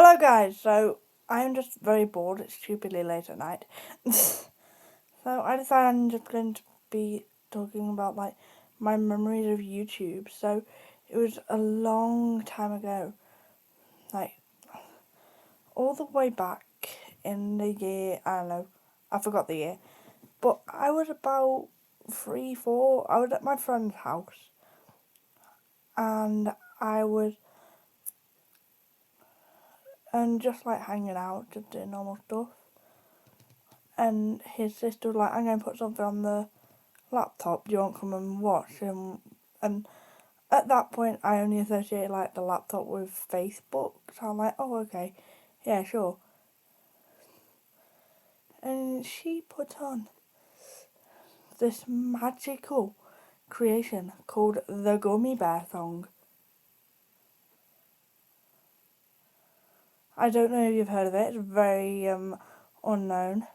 Hello guys, so I am just very bored, it's stupidly late at night. So I decided I'm just going to be talking about my memories of YouTube. So it was a long time ago, like all the way back in the year, I don't know, I forgot the year. But I was about 3, 4, I was at my friend's house and I was just hanging out, just doing normal stuff. And his sister was like, I'm going to put something on the laptop, do you want to come and watch? And at that point, I only associated the laptop with Facebook, so I'm like, oh, okay, yeah, sure. And she put on this magical creation called the Gummy Bear Song. I don't know if you've heard of it, it's very unknown.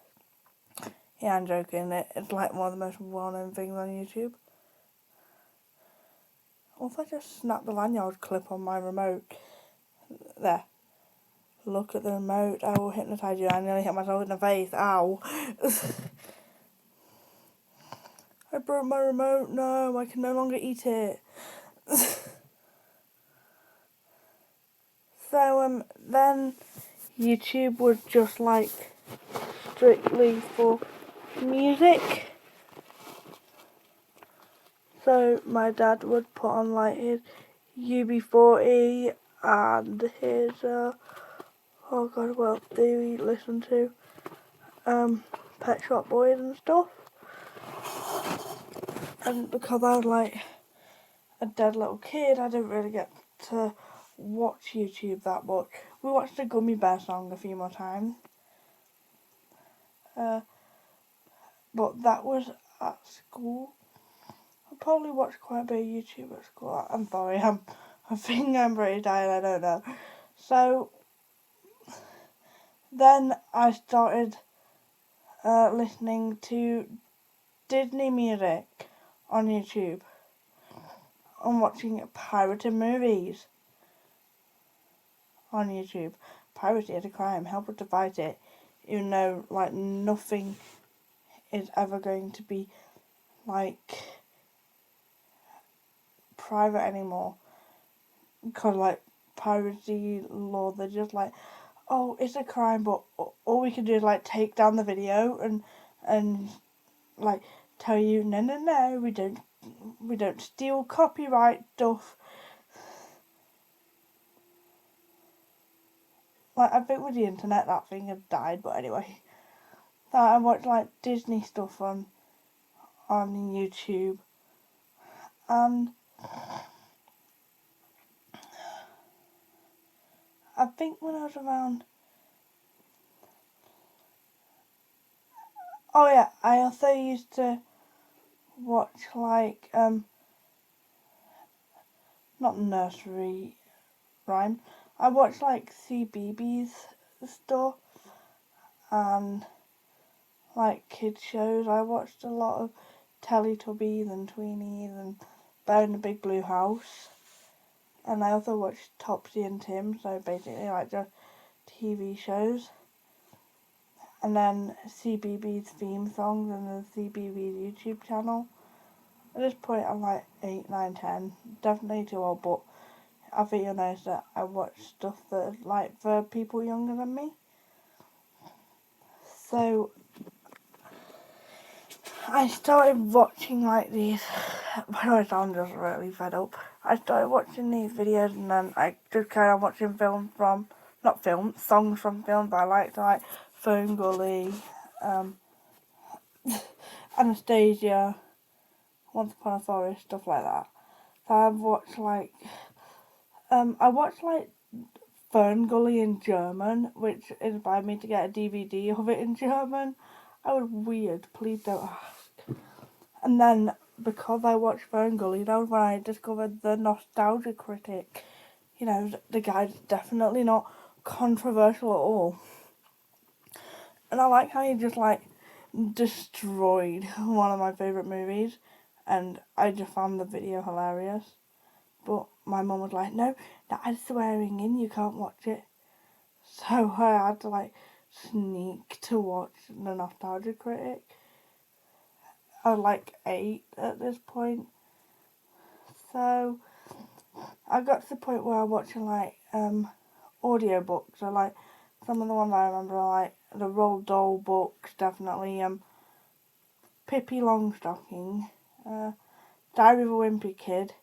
Yeah, I'm joking, it's one of the most well-known things on YouTube. Also, I just snapped the lanyard clip on my remote. There. Look at the remote. I will hypnotise you. I nearly hit myself in the face. Ow. I broke my remote. No, I can no longer eat it. So, then YouTube was just strictly for music. So my dad would put on his UB40 and his oh god, what else do we listen to? Pet Shop Boys and stuff. And because I was a dead little kid, I didn't really get to watch YouTube that much. We watched the Gummy Bear Song a few more times. But that was at school. I probably watched quite a bit of YouTube at school. I'm sorry, I think I'm pretty tired, I don't know. So then I started listening to Disney music on YouTube and watching pirated movies on YouTube. Piracy is a crime, help us to fight it. Even though nothing is ever going to be private anymore. Because piracy law, they're just oh, it's a crime, but all we can do is take down the video and tell you no, we don't steal copyright stuff. I think with the internet that thing had died, but anyway. So I watched Disney stuff on YouTube, and I think when I was around, oh yeah, I also used to watch not nursery rhyme. I watched CBeebies stuff and kids shows. I watched a lot of Teletubbies and Tweenies and Bear in the Big Blue House. And I also watched Topsy and Tim, so basically just TV shows. And then CBeebies theme songs and the CBeebies YouTube channel. At this point I'm 8, 9, 10. Definitely too old, but I think you'll notice that I watch stuff that is for people younger than me. So I started watching these. By the way, I'm just really fed up. I started watching these videos and then I just carried on watching songs from films I liked, Phone Gully, Anastasia, Once Upon a Forest, stuff like that. So I've watched I watched Phone Gully in German, which inspired me to get a DVD of it in German. I was weird, please don't ask. And then, because I watched Phone Gully, that was when I discovered the Nostalgia Critic. You know, the guy's definitely not controversial at all. And I like how he just destroyed one of my favourite movies, and I just found the video hilarious. But my mum was like, no, that has swearing in, you can't watch it. So I had to like sneak to watch the Nostalgia Critic. I was like 8 at this point. So I got to the point where I was watching like audiobooks. So like some of the ones I remember are like the Roald Dahl books, definitely Pippi Longstocking, Diary of a Wimpy Kid,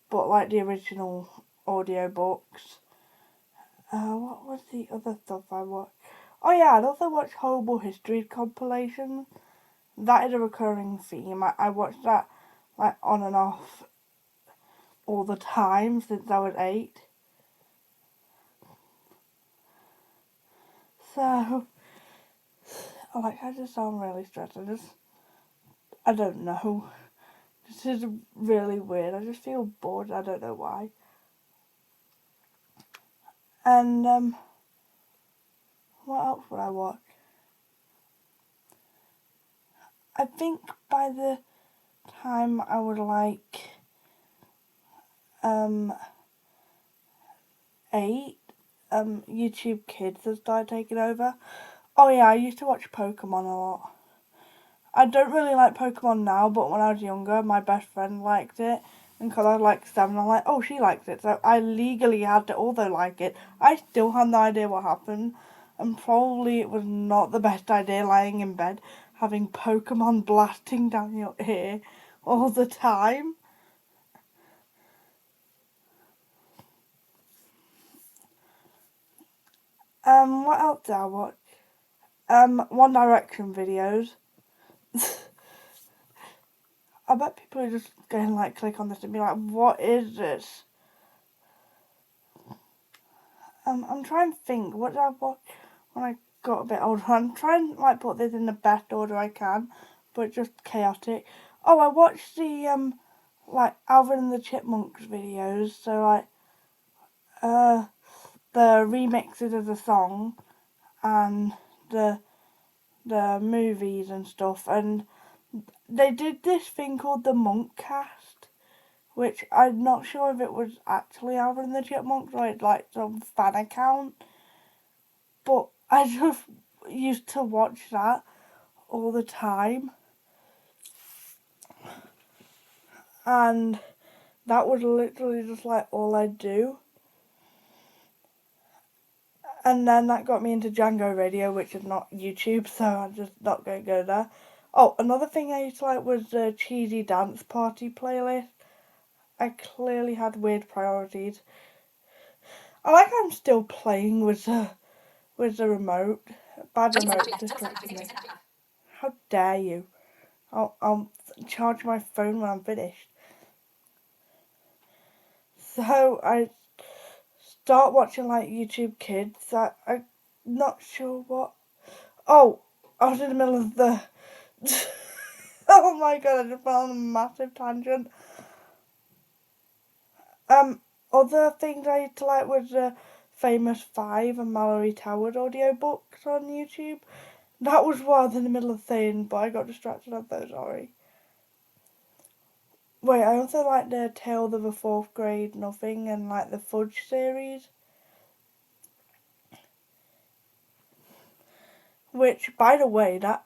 but like the original audiobooks. What was the other stuff I watched? Oh yeah, I'd also watch Horrible History compilations. That is a recurring theme. I watched that like on and off all the time since I was 8. So, I just sound really stressed. I don't know. This is really weird. I just feel bored. I don't know why. And, what else would I watch? I think by the time I was like, 8, YouTube Kids had started taking over. Oh yeah, I used to watch Pokemon a lot. I don't really like Pokemon now, but when I was younger, my best friend liked it. And because I was like 7, I'm like, oh, she likes it. So I legally had to also like it. I still had no idea what happened. And probably it was not the best idea lying in bed, having Pokemon blasting down your ear all the time. What else did I watch? One Direction videos. I bet people are just going to like click on this and be like, what is this? I'm trying to think, what did I watch when I got a bit older? I'm trying to like put this in the best order I can, but just chaotic. Oh, I watched the like Alvin and the Chipmunks videos, so like the remixes of the song and the movies and stuff, and they did this thing called the Monkcast, which I'm not sure if it was actually Alvin and the Chipmunks or it's like some fan account, but I just used to watch that all the time, and that was literally just like all I do. And then that got me into Django Radio, which is not YouTube, so I'm just not going to go there. Oh, another thing I used to like was the Cheesy Dance Party playlist. I clearly had weird priorities. I like how I'm still playing with the remote. Bad remote distracted me. How dare you? I'll charge my phone when I'm finished. So I start watching like YouTube Kids. I'm not sure what. Oh, I was in the middle of the. Oh my god! I just went on a massive tangent. Other things I used to like was the Famous Five and Mallory Towers audiobooks on YouTube. That was what I was in the middle of saying, but I got distracted. I'm so sorry. Wait, I also like the Tales of a Fourth Grade Nothing and like the Fudge series. Which, by the way, that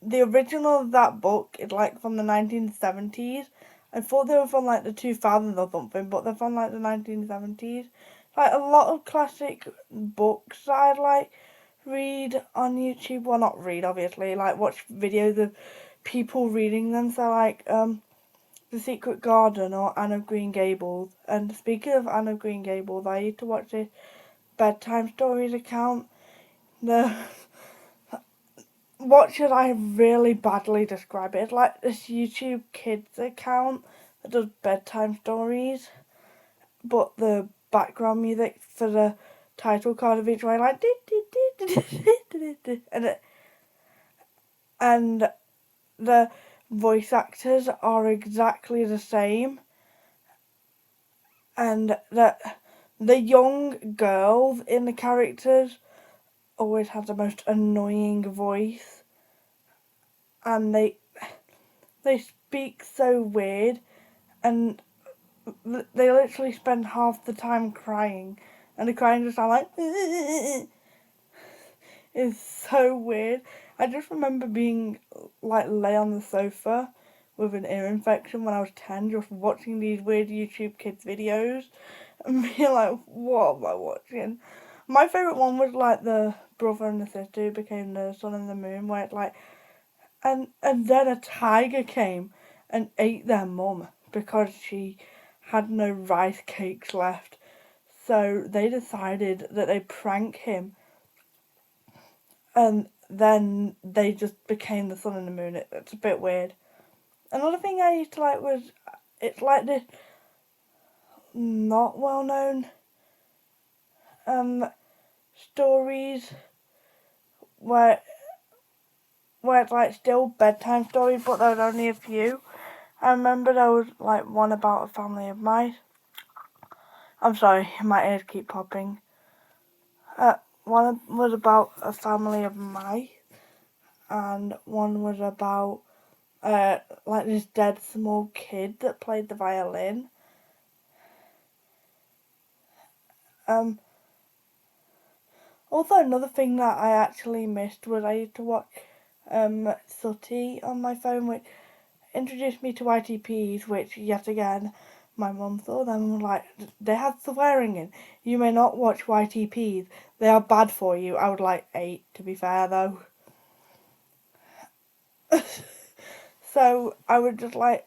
the original of that book is like from the 1970s. I thought they were from like the 2000s or something, but they're from like the 1970s. Like a lot of classic books that I'd like read on YouTube. Well, not read, obviously. Like watch videos of people reading them. So like The Secret Garden or Anne of Green Gables. And speaking of Anne of Green Gables, I used to watch this bedtime stories account. The What should I really badly describe it? It's like this YouTube Kids account that does bedtime stories, but the background music for the title card of each one like and the voice actors are exactly the same, and the young girls in the characters always have the most annoying voice, and they speak so weird, and they literally spend half the time crying, and the crying just sound like it's so weird. I just remember being like lay on the sofa with an ear infection when I was 10, just watching these weird YouTube kids videos and being like, what am I watching? My favourite one was like the brother and the sister who became the sun and the moon, where it's like, and then a tiger came and ate their mum because she had no rice cakes left. So they decided that they'd prank him, and then they just became the sun and the moon. It's a bit weird. Another thing I used to like was, it's like this not well known stories where it's like still bedtime stories, but there was only a few. I remember there was like one about a family of mice. I'm sorry, my ears keep popping. One was about a family of mice, and one was about like this dead small kid that played the violin. Also, another thing that I actually missed was I used to watch Sooty on my phone, which introduced me to YTPs, which yet again my mum saw them and was like, they had swearing in. You may not watch YTPs. They are bad for you. I was like 8, to be fair though. So I would just like,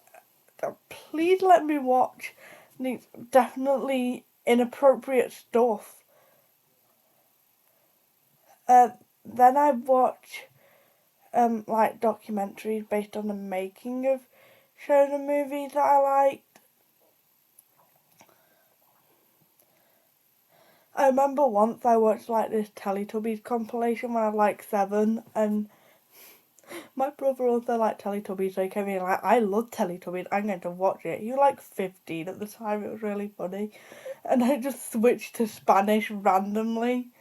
please let me watch these definitely inappropriate stuff. Then I watch like documentaries based on the making of shows and movies that I liked. I remember once I watched like this Teletubbies compilation when I was like 7, and my brother also liked Teletubbies, so he came in like, I love Teletubbies, I'm going to watch it. He was like 15 at the time, it was really funny. And I just switched to Spanish randomly.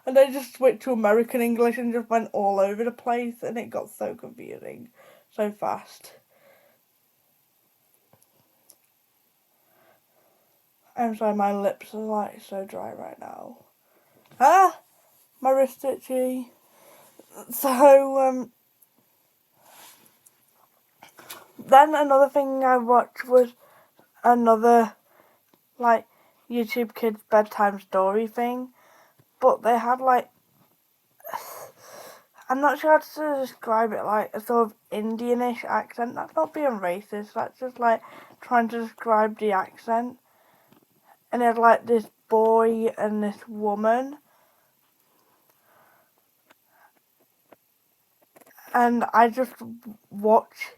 And I just switched to American English and just went all over the place, and it got so confusing so fast. I'm sorry, my lips are like so dry right now. My wrist itchy. So, then another thing I watched was another, like, YouTube Kids bedtime story thing. But they had, like, I'm not sure how to describe it, like, a sort of Indianish accent. That's not being racist, that's just, like, trying to describe the accent. And it had, like, this boy and this woman. And I just watch...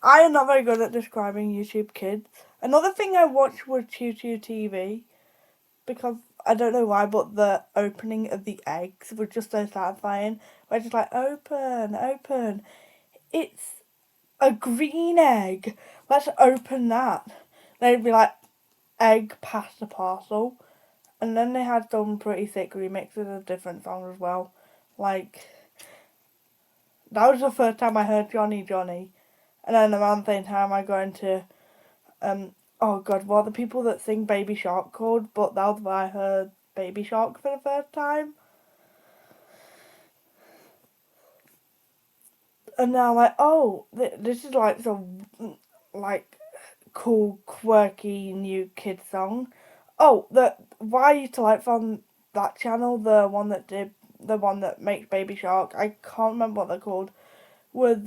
I am not very good at describing YouTube Kids. Another thing I watched was Choo Choo TV, because I don't know why, but the opening of the eggs was just so satisfying. Where just like, open, open. It's a green egg. Let's open that. They'd be like, egg pasta parcel. And then they had some pretty sick remixes of different songs as well. Like, that was the first time I heard Johnny Johnny. And then around the same time I got into, oh god, what are the people that sing Baby Shark called? But that was where I heard Baby Shark for the first time. And now like, oh, this is like some, like, cool, quirky, new kid song. Oh, what I used to like from that channel, the one that makes Baby Shark, I can't remember what they're called, was,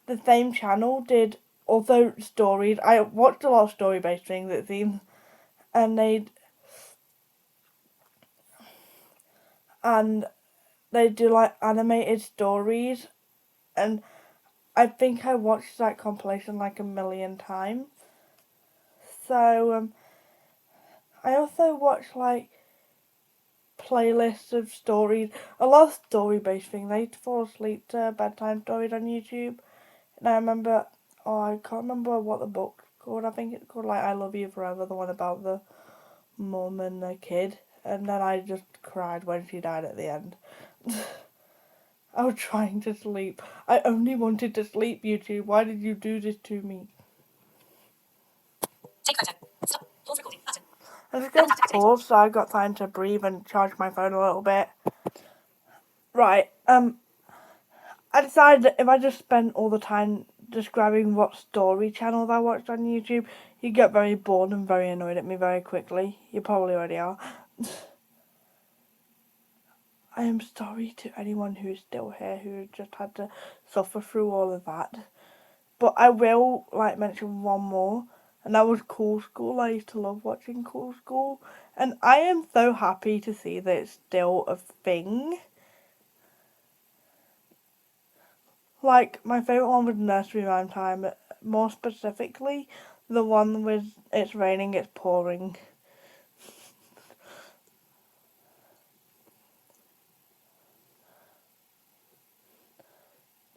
the same channel did also stories. I watched a lot of story-based things, it seems, and they do like animated stories, and I think I watched that compilation like a million times. So I also watch like playlists of stories, a lot of story-based things. I used to fall asleep to bedtime stories on YouTube, and I remember, I can't remember what the book's called. I think it's called like I Love You Forever, the one about the mum and the kid, and then I just cried when she died at the end. I was trying to sleep. I only wanted to sleep, YouTube. Why did you do this to me? Take photo. Stop. Pause recording. Button. I'm just going to pause so I got time to breathe and charge my phone a little bit. Right, I decided that if I just spent all the time describing what story channels I watched on YouTube, you'd get very bored and very annoyed at me very quickly. You probably already are. I am sorry to anyone who's still here who just had to suffer through all of that. But I will mention one more, and that was Cool School. I used to love watching Cool School, and I am so happy to see that it's still a thing. Like, my favourite one was Nursery Rhyme Time, more specifically, the one with It's Raining, It's Pouring.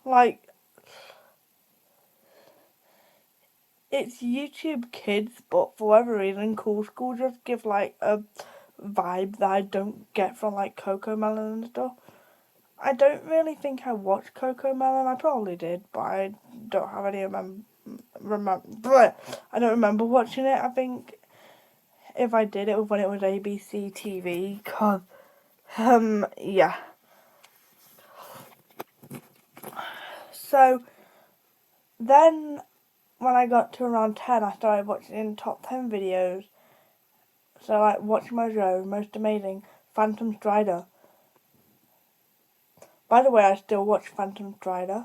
Like, it's YouTube Kids, but for whatever reason, Cool School just gives, like, a vibe that I don't get from, like, Coco Melon and stuff. I don't really think I watched Coco Melon. I probably did, but I don't have any I don't remember watching it. I think if I did, it was when it was ABC TV. Cause, yeah. So then, when I got to around 10, I started watching top 10 videos. So like Watch Mojo, Most Amazing, Phantom Strider. By the way, I still watch Phantom Strider.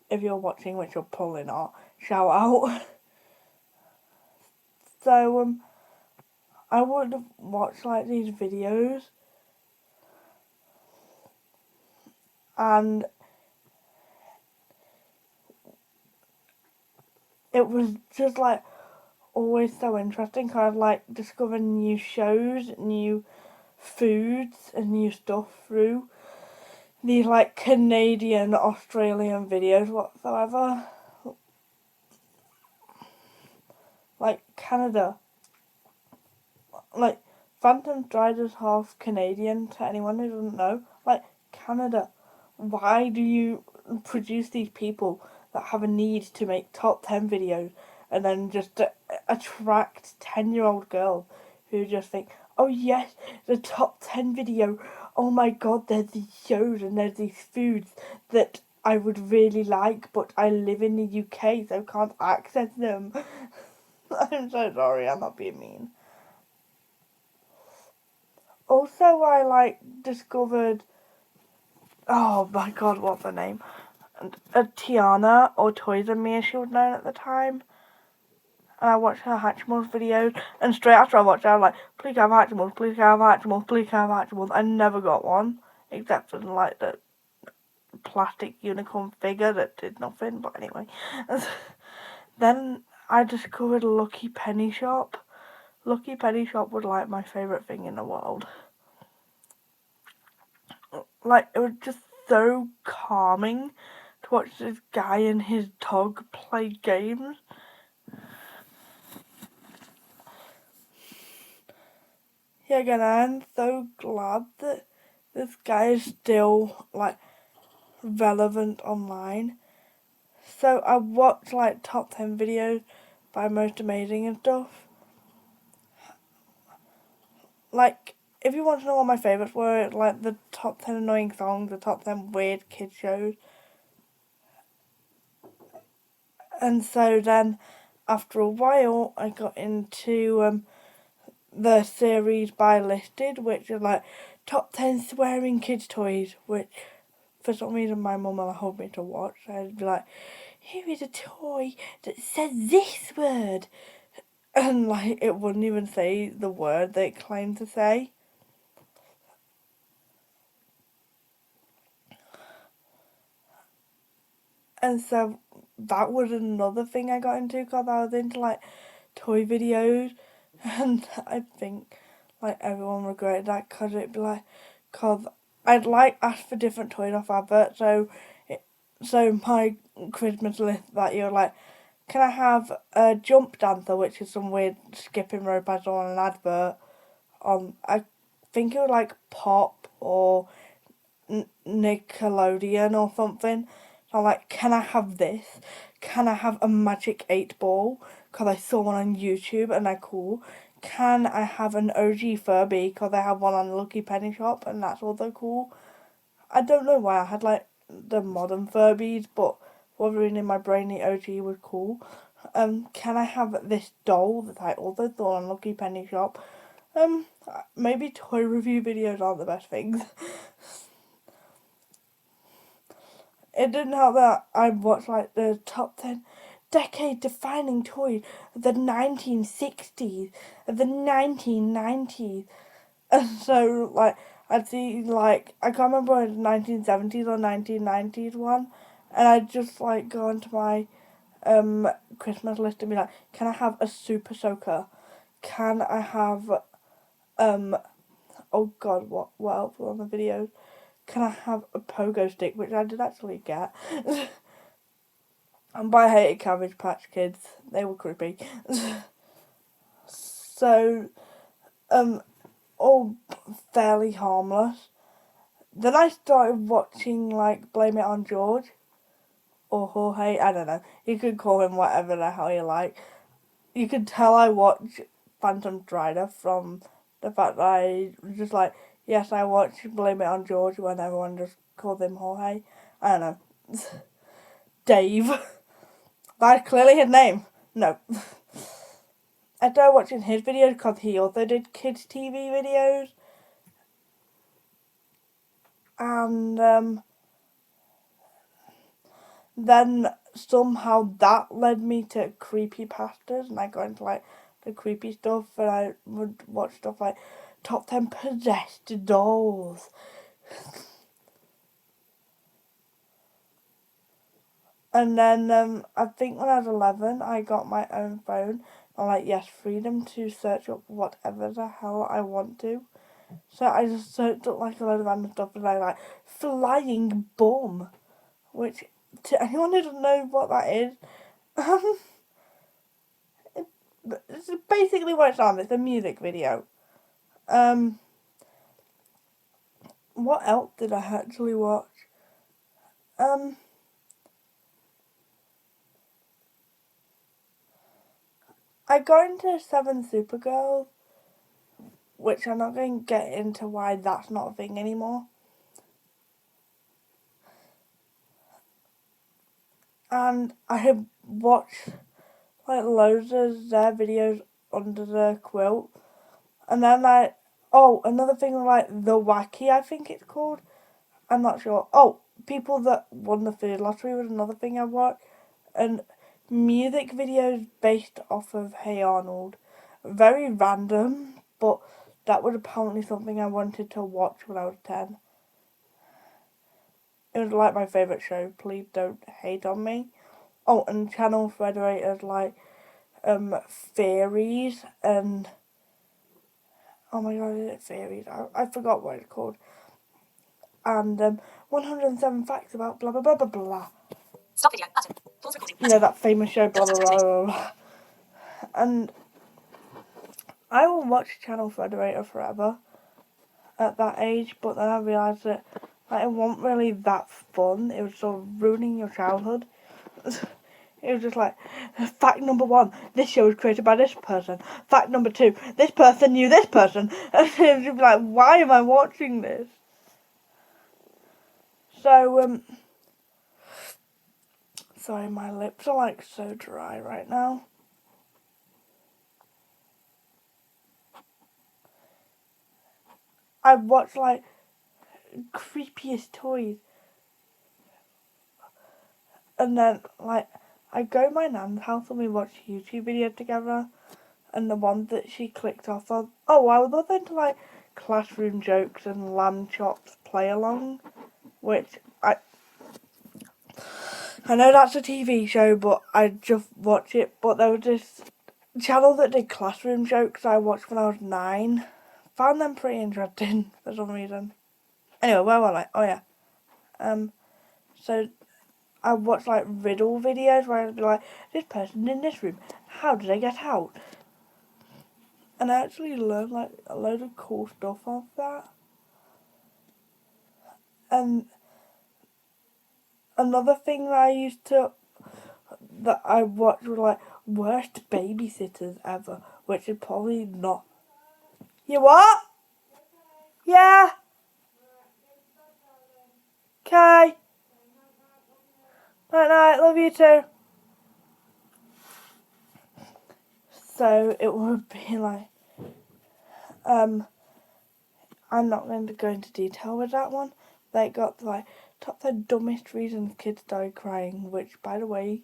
If you're watching, which you're probably not, shout out. So, I would watch like these videos, and it was just like always so interesting. Kind of like discovering new shows, new foods, and new stuff through these like Canadian, Australian videos whatsoever. Like Canada. Like, Phantom Strider's half Canadian, to anyone who doesn't know. Like, Canada. Why do you produce these people that have a need to make top 10 videos and then just attract 10-year-old girls who just think, oh yes, the top 10 video, oh my god, there's these shows and there's these foods that I would really like, but I live in the UK so can't access them. I'm so sorry, I'm not being mean. Also, I discovered, oh my god, what's her name? Tiana, or Toys and Me as she was known at the time. And I watched her Hatchimals videos, and straight after I watched it, I was like, please have Hatchimals, please have Hatchimals, please have Hatchimals. I never got one, except for like the plastic unicorn figure that did nothing, but anyway. Then I discovered Lucky Penny Shop. Lucky Penny Shop was like my favourite thing in the world. Like, it was just so calming to watch this guy and his dog play games. Yeah, again, I'm so glad that this guy is still, like, relevant online. So I watched, like, top 10 videos by Most Amazing and stuff. Like, if you want to know what my favourites were, like, the top 10 annoying songs, the top 10 weird kid shows. And so then, after a while, I got into, the series by Listed, which is like top 10 swearing kids toys, which for some reason my mum allowed me to watch. I'd be like, here is a toy that says this word, and like it wouldn't even say the word that it claimed to say. And so that was another thing I got into, because I was into like toy videos, and I think like everyone regretted that, because it'd be like, because I'd like ask for different toys off advert, so my Christmas list that year, like, can I have a jump dancer, which is some weird skipping rope I saw on an advert on, I think it was like Pop or Nickelodeon or something. So I'm like, can I have this? Can I have a magic 8 ball? Because I saw one on YouTube and they're cool. can I have an OG Furby, because I have one on Lucky Penny Shop, and that's also cool. I don't know why I had, like, the modern Furbies, but for whatever reason in my brain, the OG was cool. Can I have this doll that I also saw on Lucky Penny Shop? Maybe toy review videos aren't the best things. It didn't help that I watched, like, the top 10 decade-defining toys of the 1960s, of the 1990s. And so, like, I'd see, like, I can't remember if it was 1970s or 1990s one, and I'd just, like, go onto my Christmas list and be like, can I have a Super Soaker? Can I have, oh god, what else was on the videos? Can I have a pogo stick, which I did actually get. And I hated Cabbage Patch Kids. They were creepy. So, all fairly harmless. Then I started watching, like, Blame It on George. Or Jorge, I don't know. You could call him whatever the hell you like. You could tell I watch Phantom Strider from the fact that I was just like, yes, I watch Blame It on George when everyone just called him Jorge. I don't know. Dave. That's clearly his name. No. I started watching his videos because he also did kids' TV videos. And then somehow that led me to creepypastas, and I got into, like, the creepy stuff, and I would watch stuff like Top 10 Possessed Dolls. And then I think when I was 11, I got my own phone. I'm like, yes, freedom to search up whatever the hell I want to. So I just searched up, like, a load of random stuff, and I, like, flying bum, which, to anyone who doesn't know what that is, it's basically what it's on. It's a music video. What else did I actually watch? I got into Seven Supergirls, which I'm not going to get into why that's not a thing anymore. And I have watched, like, loads of their videos under the quilt. And then, like, oh, another thing, like, The Wacky, I think it's called. I'm not sure. Oh, People That Won the Food Lottery was another thing I watched. And music videos based off of Hey Arnold. Very random, but that was apparently something I wanted to watch when I was 10. It was, like, my favourite show. Please don't hate on me. Oh, and Channel Federators, like, Fairies, and, oh my god, is it Fairies? I forgot what it's called. And 107 Facts About blah blah blah blah blah. Stop video, button. Pause recording. You know, that famous show, blah blah blah blah blah. And I will watch Channel Federator forever at that age, but then I realised that, like, it wasn't really that fun. It was sort of ruining your childhood. It was just like, fact number 1, this show was created by this person. Fact number 2, this person knew this person. And it was just like, why am I watching this? So, sorry, my lips are, like, so dry right now. I watched, like, creepiest toys. And then, like, I go to my nan's house and we watch YouTube videos together. And the one that she clicked off of, oh, I was also into, like, Classroom Jokes and Lamb Chops Play Along, which I know that's a TV show, but I just watch it. But there was this channel that did Classroom Jokes I watched when I was 9. Found them pretty interesting for some reason. Anyway, where was I? Oh yeah. So I watched, like, riddle videos where I'd be like, this person in this room, how did they get out? And I actually learned, like, a load of cool stuff off that. And another thing that I watched was, like, worst babysitters ever. which is probably not. You what? Yeah. Okay. Night night, love you too. So it would be like, I'm not going to go into detail with that one. They got like top 10 dumbest reasons kids started crying, which by the way,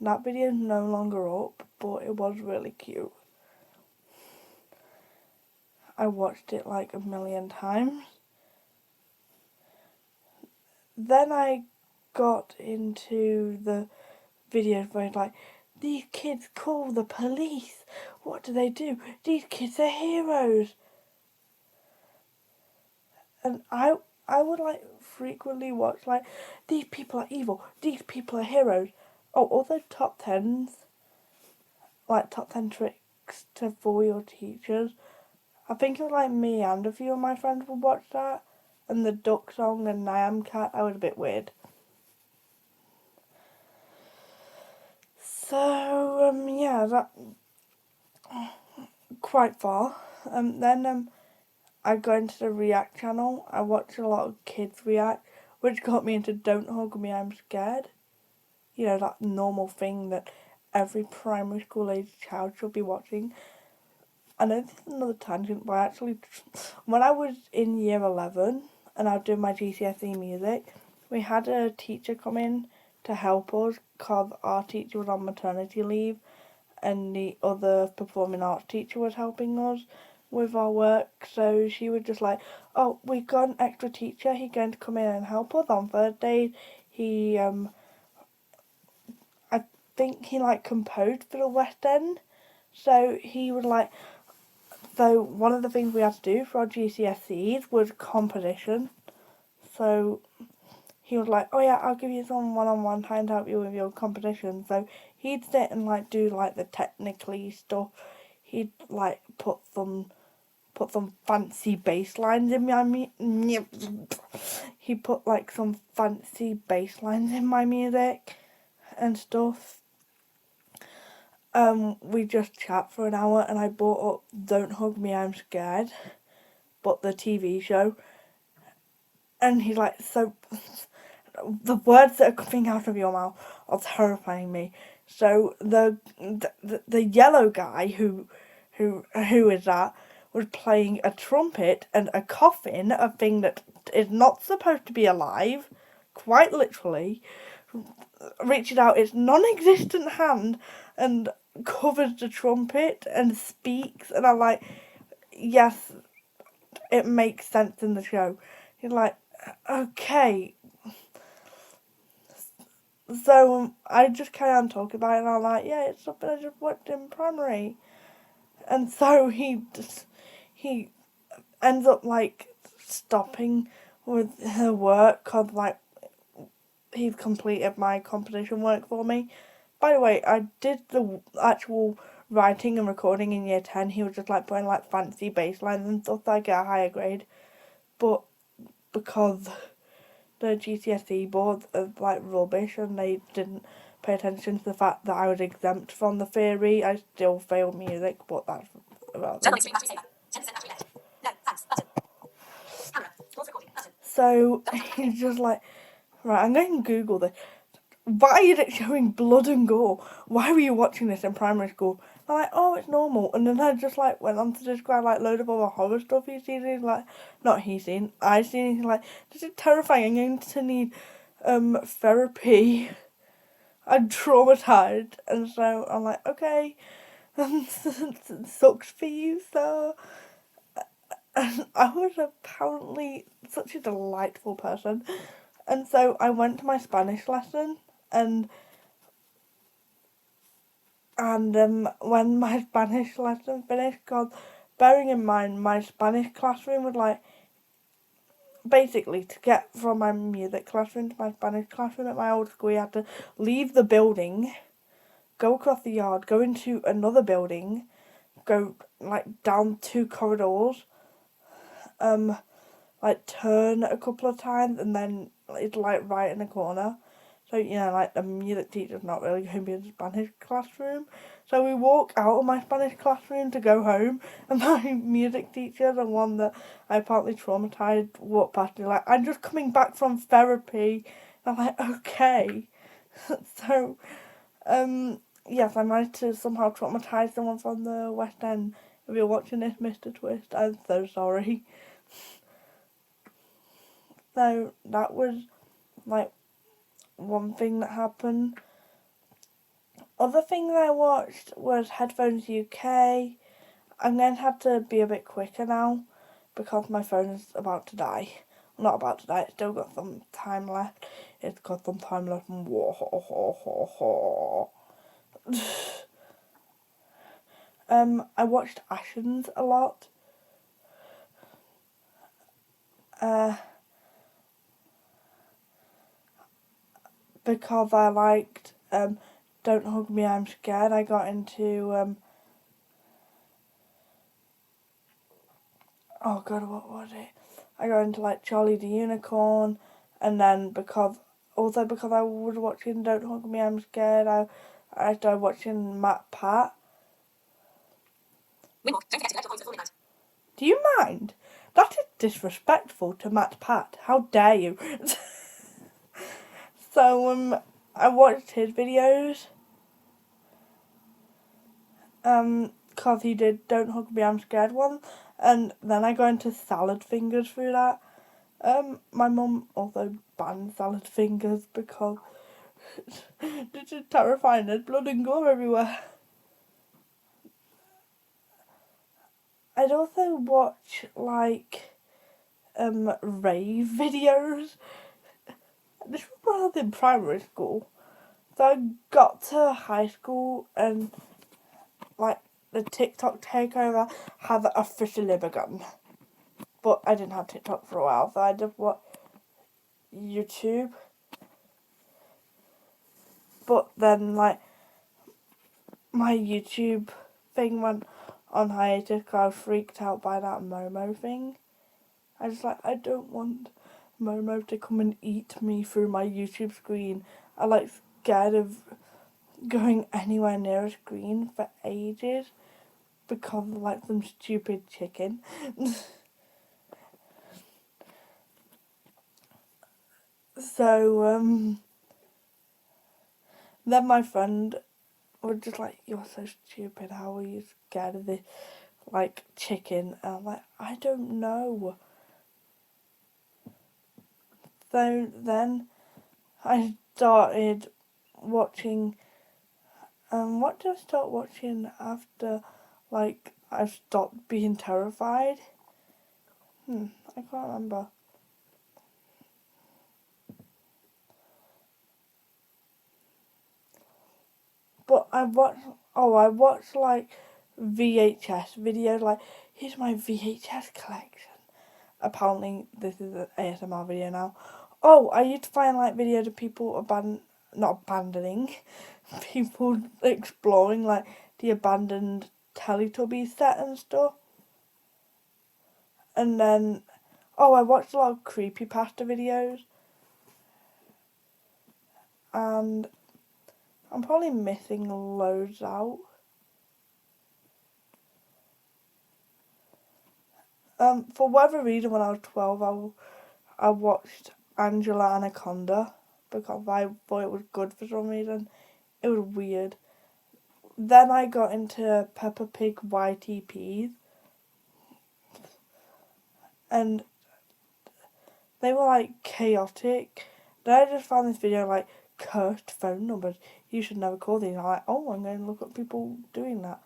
that video is no longer up, but it was really cute. I watched it like a million times. Then I got into the videos where it's like, these kids call the police. What do they do? These kids are heroes. And I would like frequently watch like, these people are evil. These people are heroes. Oh, other top 10s, like top 10 tricks to fool your teachers. I think it was like me and a few of my friends would watch that. And the duck song and I Am Cat, I was a bit weird. So, yeah, that quite far. Then I go into the React channel. I watch a lot of kids react, which got me into Don't Hug Me, I'm Scared. You know, that normal thing that every primary school age child should be watching. I know this is another tangent, but actually, when I was in year 11 and I was doing my GCSE music, we had a teacher come in to help us because our teacher was on maternity leave and the other performing arts teacher was helping us with our work. So she was just like, oh, we've got an extra teacher, he's going to come in and help us on Thursdays. He, I think he like composed for the West End. So he was like, so one of the things we had to do for our GCSEs was composition. So he was like, oh yeah, I'll give you some one-on-one time to help you with your composition. So he'd sit and like do like the technically stuff. He'd like put some fancy bass lines in my he put like some fancy bass lines in my music and stuff. We just chat for an hour and I brought up Don't Hug Me, I'm Scared, but the TV show. And he's like, so the words that are coming out of your mouth are terrifying me. So the yellow guy who is that was playing a trumpet and a coffin, a thing that is not supposed to be alive, quite literally, reaches out its non-existent hand and covers the trumpet and speaks, and I'm like, yes, it makes sense in the show. You're like, okay. So I just carry on talking about it, and I'm like, yeah, it's something I just watched in primary. And so he ends up like stopping with her work because like he's completed my composition work for me. By the way, I did the actual writing and recording in year 10. He was just like putting like fancy bass lines and stuff so I get a higher grade. But because the GCSE board are like rubbish and they didn't pay attention to the fact that I was exempt from the theory, I still failed music, but that's about it. So he's just like, right, I'm going to Google this. Why is it showing blood and gore? Why were you watching this in primary school? I'm like, oh, it's normal. And then I just like went on to describe like load of other horror stuff he's seen. He's like, not he's seen, I've seen. He's like, this is terrifying. I'm going to need therapy. I'm traumatized. And so I'm like, okay, sucks for you. So I was apparently such a delightful person. And so I went to my Spanish lesson and when my Spanish lesson finished, because bearing in mind my Spanish classroom was like, basically to get from my music classroom to my Spanish classroom at my old school, you had to leave the building, go across the yard, go into another building, go like down 2 corridors, like turn a couple of times, and then it's like right in the corner. So, you know, like the music teacher's not really going to be in the Spanish classroom. So we walk out of my Spanish classroom to go home, and my music teacher, the one that I apparently traumatised, walked past me like, I'm just coming back from therapy. And I'm like, okay. So, yes, I managed to somehow traumatise someone from the West End. If you're watching this, Mr. Twist, I'm so sorry. So that was like one thing that happened. Other thing that I watched was Headphones UK. I'm going to have to be a bit quicker now because my phone is about to die. Not about to die, it's still got some time left. It's got some time left. I watched Ashens a lot. Because I liked Don't Hug Me, I'm Scared. I got into oh god, what was it? I got into like Charlie the Unicorn, and then because I was watching Don't Hug Me, I'm Scared, I started watching Matt Pat. Do you mind? That is disrespectful to Matt Pat. How dare you? So I watched his videos. Cause he did Don't Hug Me, I'm Scared one, and then I got into Salad Fingers through that. My mum also banned Salad Fingers because this is terrifying. There's blood and gore everywhere. I'd also watch like rave videos. This was when I was in primary school. So I got to high school and like the TikTok takeover had officially begun. But I didn't have TikTok for a while, so I just watched YouTube. But then like my YouTube thing went on hiatus because I was freaked out by that Momo thing. I was like, I don't want Momo to come and eat me through my YouTube screen. I like scared of going anywhere near a screen for ages because of like some stupid chicken. So then my friend was just like, you're so stupid, how are you scared of this like chicken? And I'm like, I don't know. So then I started watching. What did I start watching after, like, I stopped being terrified? I can't remember. But I watched like VHS videos. Like, here's my VHS collection. Apparently, this is an ASMR video now. Oh, I used to find like videos of people not abandoning, people exploring like the abandoned Teletubbies set and stuff. And then, I watched a lot of creepypasta videos. And I'm probably missing loads out. For whatever reason, when I was 12, I watched Angela Anaconda because I thought it was good for some reason. It was weird. Then I got into Peppa Pig YTPs, and they were like chaotic. Then I just found this video like cursed phone numbers. You should never call these. I'm like, oh, I'm going to look at people doing that.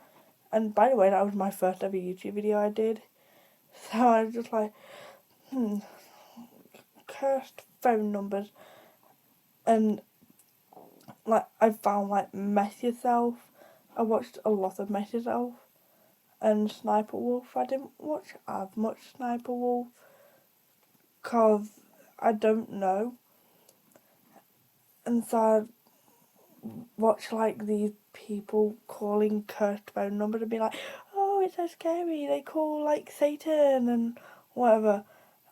And by the way, that was my first ever YouTube video I did. So I was just like, cursed phone numbers. And like I found like Mess Yourself. I watched a lot of Mess Yourself. And Sniper Wolf. I didn't watch as much Sniper Wolf because I don't know. And so I watch like these people calling cursed phone numbers and be like, oh, it's so scary. They call like Satan and whatever.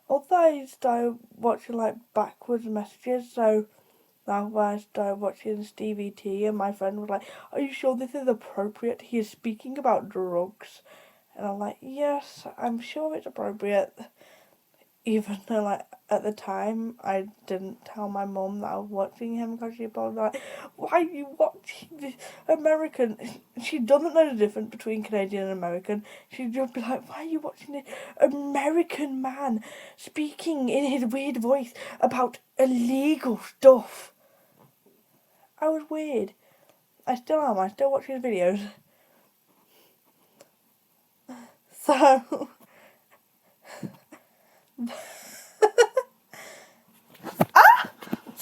Also, I started watching like backwards messages. So That's why I started watching Stevie T, and my friend was like, "Are you sure this is appropriate? He is speaking about drugs." And I'm like, "Yes, I'm sure it's appropriate." Even though, like, at the time, I didn't tell my mum that I was watching him, because she probably like, "Why are you watching this American?" She doesn't know the difference between Canadian and American. She'd just be like, "Why are you watching this American man speaking in his weird voice about illegal stuff?" I was weird. I still am. I still watch his videos. So,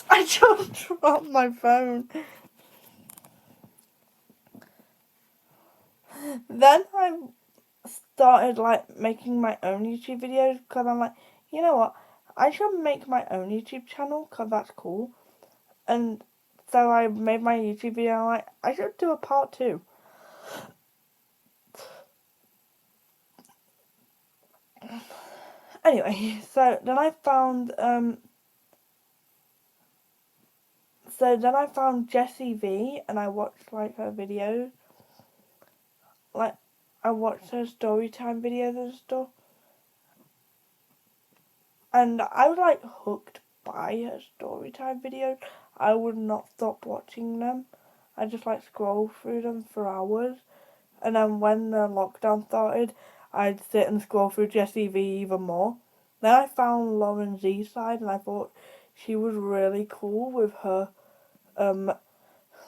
I just dropped my phone. Then I started, like, making my own YouTube videos, because I'm like, you know what? I should make my own YouTube channel, because that's cool. And so I made my YouTube video, and I'm like, I should do a part 2. Anyway, so then I found Jessie V, and I watched, like, her videos. Like, I watched her story time videos and stuff. And I was, like, hooked by her story time videos. I would not stop watching them. I just, like, scroll through them for hours. And then when the lockdown started, I'd sit and scroll through Jessie V even more. Then I found Lauren Z's side, and I thought she was really cool with her,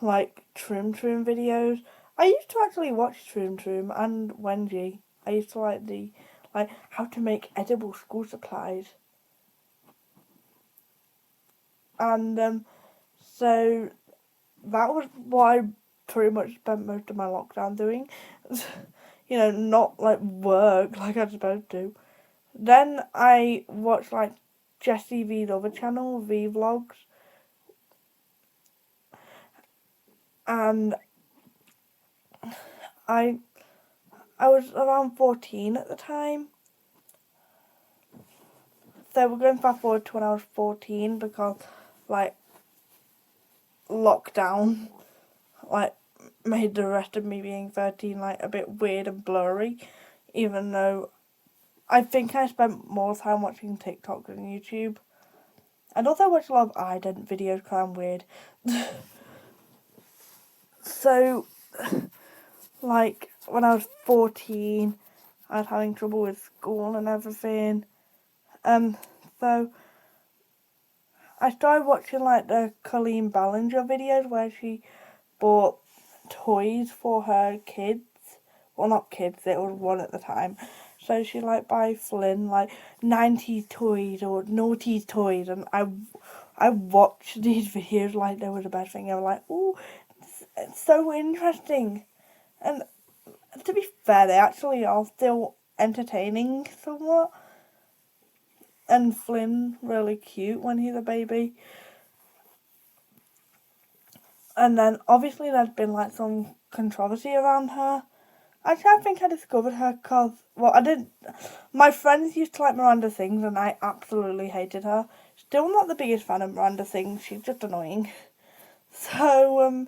like, Trim videos. I used to actually watch Trim and Wenji. I used to like how to make edible school supplies. And so that was what I pretty much spent most of my lockdown doing. Not like work like I was supposed to. Then I watched, like, Jessie V's other channel, V Vlogs, and I was around 14 at the time. So we're going fast forward to when I was 14, because, like, lockdown, like, made the rest of me being 13, like, a bit weird and blurry, even though I think I spent more time watching TikTok than YouTube. And also watch a lot of ident videos, because I'm weird. So, like, when I was 14, I was having trouble with school and everything. So I started watching, like, the Colleen Ballinger videos, where she bought toys for her kids. Well, not kids, it was one at the time. So she, like, buy Flynn, like, 90s toys or naughty toys, and I watched these videos like they were the best thing. I was like, ooh, it's so interesting. And to be fair, they actually are still entertaining somewhat. And Flynn, really cute when he's a baby. And then, obviously, there's been, like, some controversy around her. Actually, I think I discovered her because, well, I didn't. My friends used to like Miranda Sings, and I absolutely hated her. Still not the biggest fan of Miranda Sings, she's just annoying. So,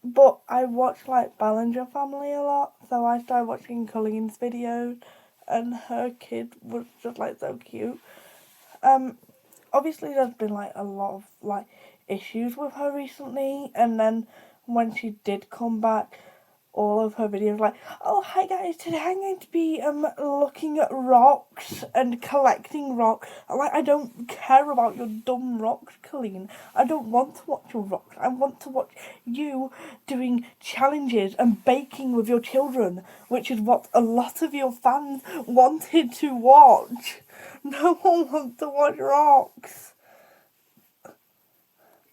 but I watched, like, Ballinger Family a lot, so I started watching Colleen's videos, and her kid was just, like, so cute. Obviously there's been, like, a lot of, like, issues with her recently, and then when she did come back, all of her videos like, "Oh, hi guys, today I'm going to be looking at rocks and collecting rocks." I'm like, I don't care about your dumb rocks, Colleen. I don't want to watch your rocks. I want to watch you doing challenges and baking with your children, which is what a lot of your fans wanted to watch. No one wants to watch rocks.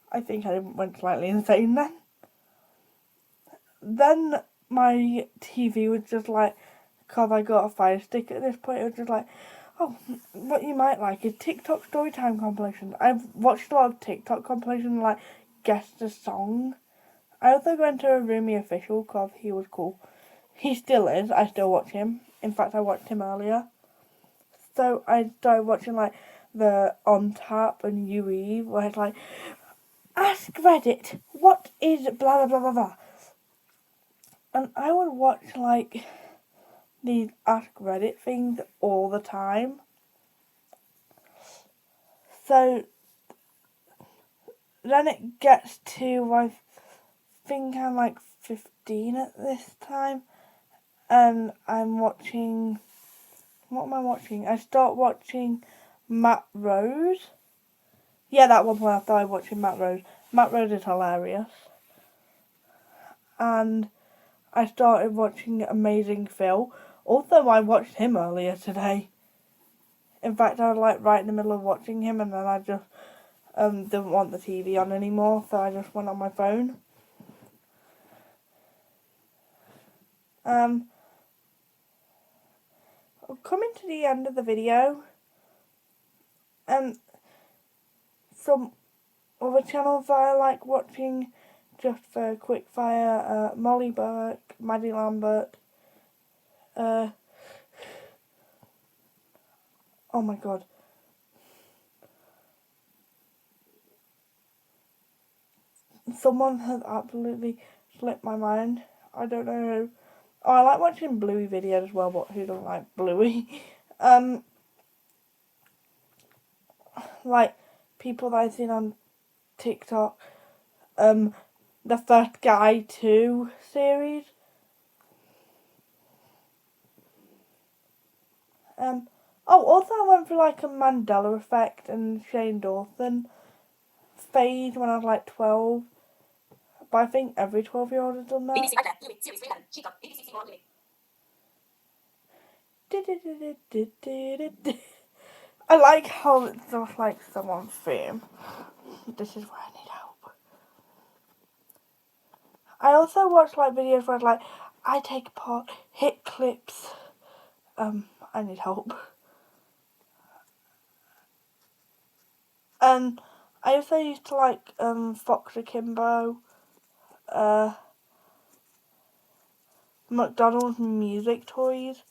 I think I went slightly insane then. Then my TV was just like, because I got a Fire Stick at this point, it was just like, oh, what you might like is TikTok storytime compilations. I've watched a lot of TikTok compilations, like, Guess the Song. I also went to a Rumi Official because he was cool. He still is. I still watch him. In fact, I watched him earlier. So I started watching, like, the On Tap and UE, where it's like, ask Reddit, what is blah blah blah blah blah. And I would watch like these ask Reddit things all the time. So then it gets to, I think I'm like 15 at this time, and I'm watching, what am I watching? I start watching Matt Rose. Yeah, that one point I started watching Matt Rose. Matt Rose is hilarious. And I started watching Amazing Phil. Also, I watched him earlier today. In fact, I was like right in the middle of watching him, and then I just didn't want the TV on anymore, so I just went on my phone. Coming to the end of the video, some other channels that I like watching, just for quick fire, Molly Burke, Maddie Lambert, oh my god. Someone has absolutely slipped my mind. I don't know who. Oh, I like watching Bluey videos as well, but who doesn't like Bluey? Like people that I've seen on TikTok, the First Guy 2 series. Also I went through like a Mandela effect and Shane Dawson phase when I was like 12. But I think every 12-year-old has done that. I like how it's just like someone's theme. This is where I need help. I also watch like videos where like I take part, hit clips. I need help. And I also used to like Fox Akimbo, McDonald's music toys,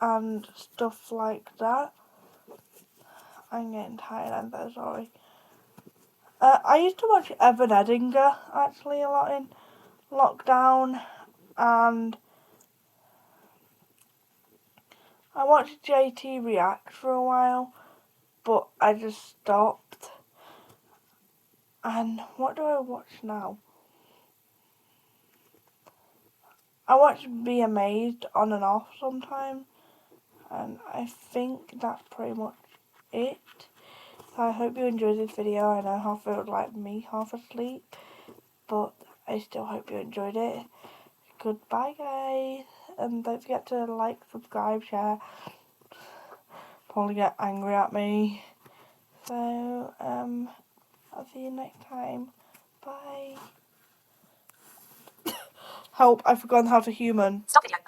and stuff like that. I'm getting tired, I'm so sorry. I used to watch Evan Edinger actually a lot in lockdown, and I watched JT React for a while, but I just stopped. And what do I watch now? I watch Be Amazed on and off sometimes, and I think that's pretty much it. So I hope you enjoyed this video. I know half of it was like me half asleep, but I still hope you enjoyed it. Goodbye guys, and don't forget to like, subscribe, share. Probably get angry at me. So I'll see you next time. Bye. Help, I've forgotten how to human. Stop video.